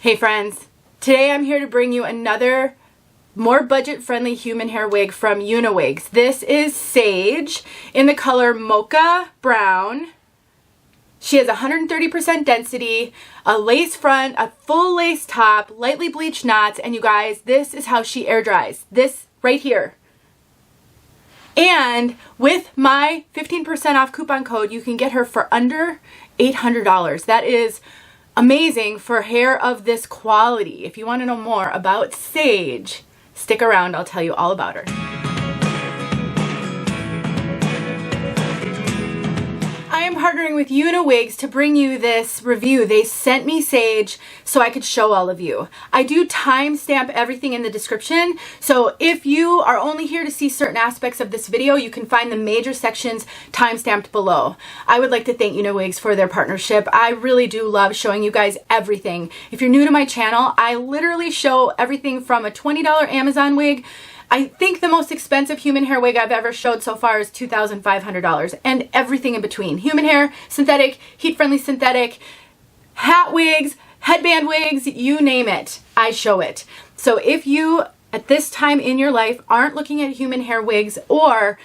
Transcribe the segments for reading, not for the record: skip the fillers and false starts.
Hey friends, today I'm here to bring you another more budget-friendly human hair wig from Uniwigs. This is Sage in the color Mocha Brown. She has 130% density, a lace front, a full lace top, lightly bleached knots, and you guys, this is how she air dries. This right here. And with my 15% off coupon code, you can get her for under $800. That is amazing for hair of this quality. If you want to know more about Sage, stick around, I'll tell you all about her. I am partnering with Uniwigs to bring you this review. They sent me Sage so I could show all of you. I do timestamp everything in the description, so if you are only here to see certain aspects of this video, you can find the major sections timestamped below. I would like to thank Uniwigs for their partnership. I really do love showing you guys everything. If you're new to my channel, I literally show everything from a $20 Amazon wig. I think the most expensive human hair wig I've ever showed so far is $2,500, and everything in between. Human hair, synthetic, heat-friendly synthetic, hat wigs, headband wigs, you name it, I show it. So if you, at this time in your life, aren't looking at human hair wigs or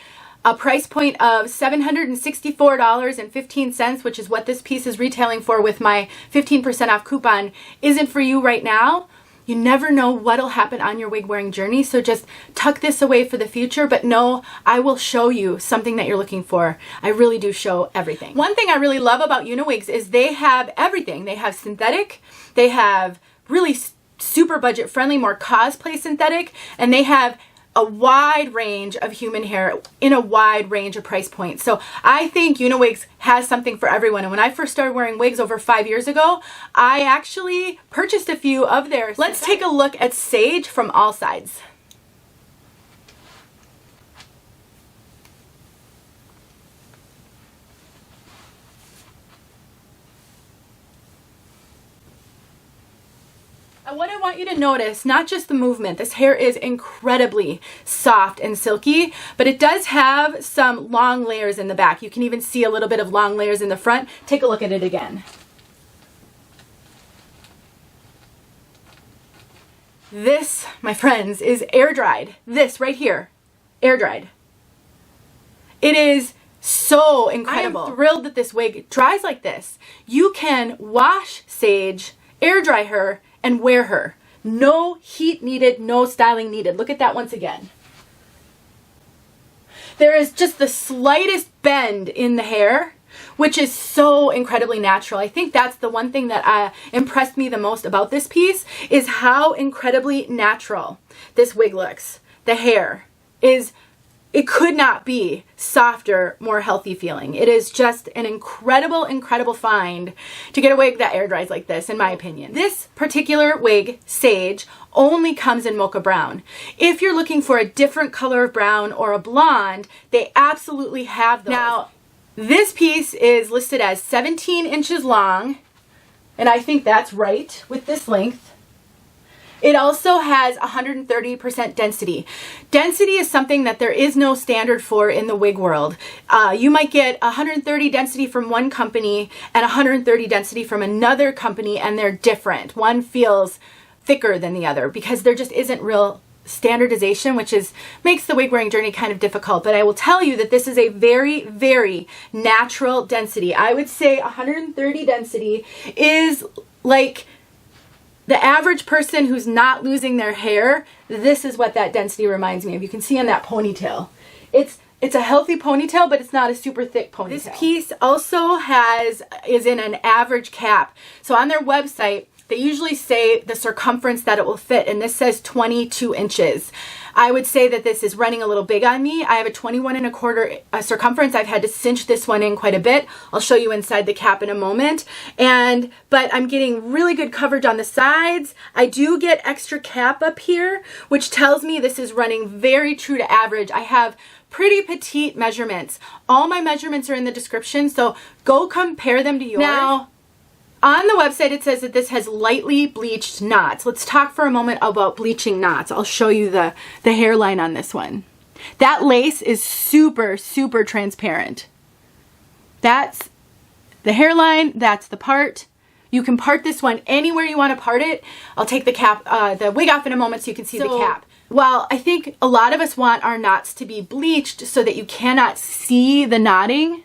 a price point of $764.15, which is what this piece is retailing for with my 15% off coupon, isn't for you right now, you never know what'll happen on your wig wearing journey, so just tuck this away for the future, but know I will show you something that you're looking for. I really do show everything. One thing I really love about Uniwigs is they have everything. They have synthetic, they have really super budget friendly, more cosplay synthetic, and they have a wide range of human hair in a wide range of price points. So I think Uniwigs has something for everyone. And when I first started wearing wigs over 5 years ago, I actually purchased a few of theirs. Let's take a look at Sage from all sides. And what I want you to notice, not just the movement, this hair is incredibly soft and silky, but it does have some long layers in the back. You can even see a little bit of long layers in the front. Take a look at it again. This, my friends, is air dried. This right here, air dried. It is so incredible. I am thrilled that this wig dries like this. You can wash Sage, air dry her, and wear her. No heat needed, no styling needed. Look at that once again. There is just the slightest bend in the hair, which is so incredibly natural. I think that's the one thing that impressed me the most about this piece, is how incredibly natural this wig looks. The hair is, it could not be softer, more healthy feeling. It is just an incredible, incredible find to get a wig that air dries like this, in my opinion. This particular wig, Sage, only comes in Mocha Brown. If you're looking for a different color of brown or a blonde, they absolutely have those. Now, this piece is listed as 17 inches long, and I think that's right with this length. It also has 130% density. Density is something that there is no standard for in the wig world. You might get 130 density from one company and 130 density from another company, and they're different. One feels thicker than the other because there just isn't real standardization, which makes the wig wearing journey kind of difficult. But I will tell you that this is a very, very natural density. I would say 130 density is like the average person who's not losing their hair. This is what that density reminds me of. You can see on that ponytail. It's a healthy ponytail, but it's not a super thick ponytail. This piece also is in an average cap. So on their website, they usually say the circumference that it will fit, and this says 22 inches. I would say that this is running a little big on me. I have a 21¼ circumference. I've had to cinch this one in quite a bit. I'll show you inside the cap in a moment. But I'm getting really good coverage on the sides. I do get extra cap up here, which tells me this is running very true to average. I have pretty petite measurements. All my measurements are in the description, so go compare them to yours. Now, on the website, it says that this has lightly bleached knots. Let's talk for a moment about bleaching knots. I'll show you the hairline on this one. That lace is super, super transparent. That's the hairline, that's the part You can part this one anywhere you want to part it. I'll take the cap, the wig off in a moment so you can see the cap. Well, I think a lot of us want our knots to be bleached so that you cannot see the knotting.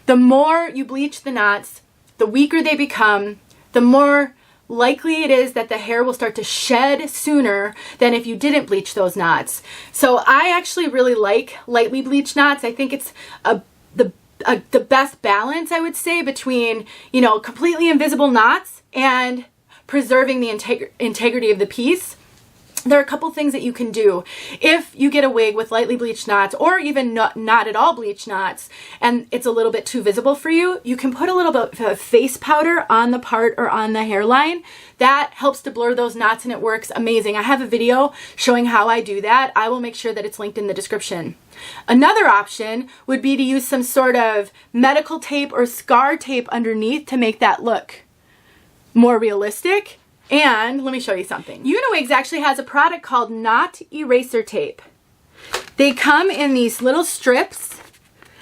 The more you bleach the knots, the weaker they become, the more likely it is that the hair will start to shed sooner than if you didn't bleach those knots. So I actually really like lightly bleached knots. I think it's the best balance, I would say, between, you know, completely invisible knots and preserving the integrity of the piece. There are a couple things that you can do. If you get a wig with lightly bleached knots, or even not at all bleached knots, and it's a little bit too visible for you, you can put a little bit of face powder on the part or on the hairline. That helps to blur those knots and it works amazing. I have a video showing how I do that. I will make sure that it's linked in the description. Another option would be to use some sort of medical tape or scar tape underneath to make that look more realistic. And let me show you something. Uniwigs actually has a product called knot eraser tape. They come in these little strips,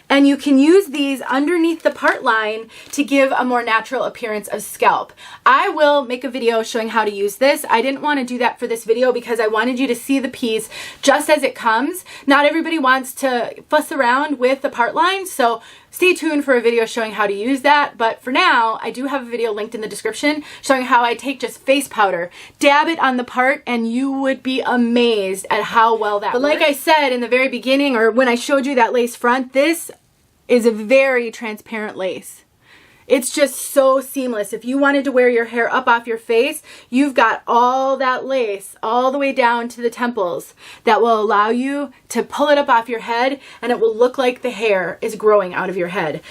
and you can use these underneath the part line to give a more natural appearance of scalp. I will make a video showing how to use this. I didn't want to do that for this video because I wanted you to see the piece just as it comes. Not everybody wants to fuss around with the part line, so stay tuned for a video showing how to use that. But for now, I do have a video linked in the description showing how I take just face powder, dab it on the part, and you would be amazed at how well that works. But like I said in the very beginning, or when I showed you that lace front, this is a very transparent lace. It's just so seamless. If you wanted to wear your hair up off your face, you've got all that lace all the way down to the temples that will allow you to pull it up off your head, and it will look like the hair is growing out of your head.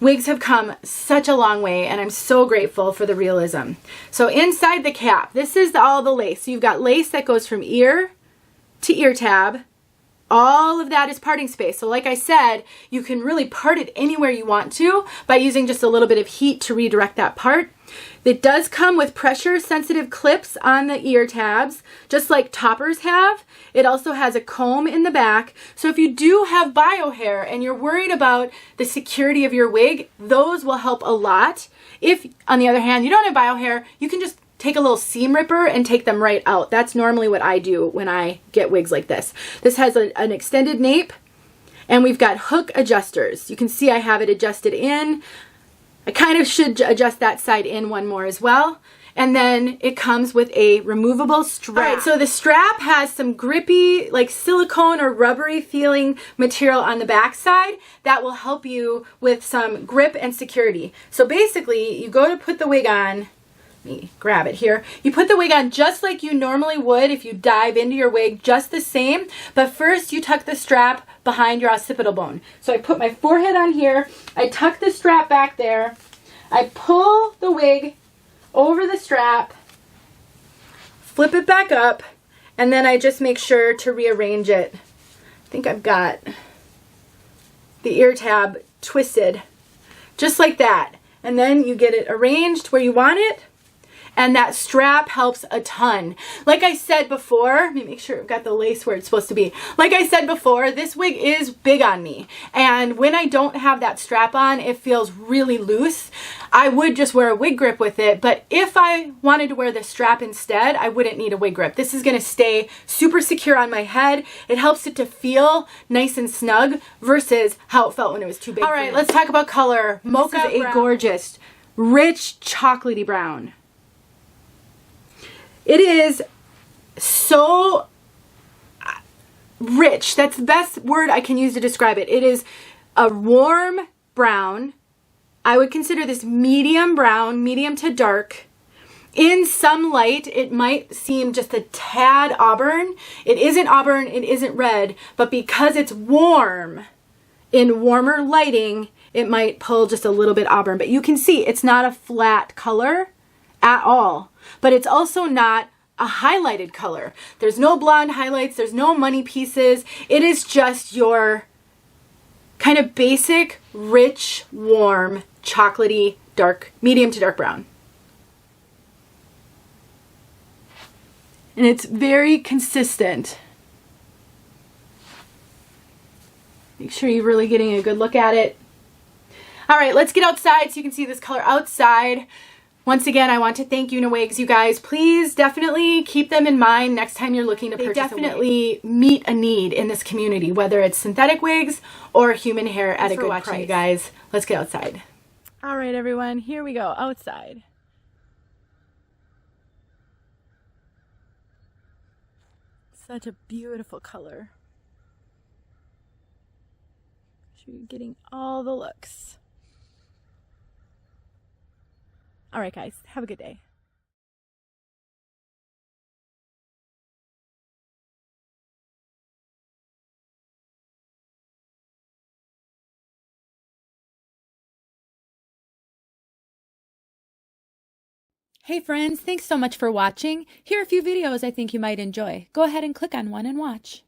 Wigs have come such a long way, and I'm so grateful for the realism. So inside the cap, this is all the lace. So you've got lace that goes from ear to ear tab. All of that is parting space. So like I said, you can really part it anywhere you want to by using just a little bit of heat to redirect that part. It does come with pressure sensitive clips on the ear tabs, just like toppers have. It also has a comb in the back. So if you do have bio hair and you're worried about the security of your wig, those will help a lot. If, on the other hand, you don't have bio hair, you can just take a little seam ripper and take them right out. That's normally what I do when I get wigs like this. This has an extended nape, and we've got hook adjusters. You can see I have it adjusted in. I kind of should adjust that side in one more as well. And then it comes with a removable strap. All right, so the strap has some grippy, like silicone or rubbery feeling material on the back side that will help you with some grip and security. So basically, you go to put the wig on. Me grab it here. You put the wig on just like you normally would if you dive into your wig, just the same. But first you tuck the strap behind your occipital bone. So I put my forehead on here. I tuck the strap back there. I pull the wig over the strap, flip it back up, and then I just make sure to rearrange it. I think I've got the ear tab twisted just like that. And then you get it arranged where you want it. And that strap helps a ton. Like I said before, let me make sure I've got the lace where it's supposed to be. Like I said before, this wig is big on me. And when I don't have that strap on, it feels really loose. I would just wear a wig grip with it, but if I wanted to wear the strap instead, I wouldn't need a wig grip. This is gonna stay super secure on my head. It helps it to feel nice and snug versus how it felt when it was too big. All right, let's talk about color. Mocha Brown. This is a gorgeous, rich, chocolatey brown. It is so rich. That's the best word I can use to describe it. It is a warm brown. I would consider this medium brown, medium to dark. In some light, it might seem just a tad auburn. It isn't auburn, it isn't red, but because it's warm, in warmer lighting, it might pull just a little bit auburn. But you can see it's not a flat color at all. But it's also not a highlighted color. There's no blonde highlights, there's no money pieces. It is just your kind of basic, rich, warm, chocolatey, dark, medium to dark brown. And it's very consistent. Make sure you're really getting a good look at it. All right, let's get outside so you can see this color outside. Once again, I want to thank Uniwigs, you guys. Please definitely keep them in mind next time you're looking to purchase. They definitely meet a need in this community, whether it's synthetic wigs or human hair at a good price. You guys, let's get outside. All right, everyone, here we go, outside. Such a beautiful color. You're getting all the looks. All right, guys, have a good day. Hey friends, thanks so much for watching. Here are a few videos I think you might enjoy. Go ahead and click on one and watch.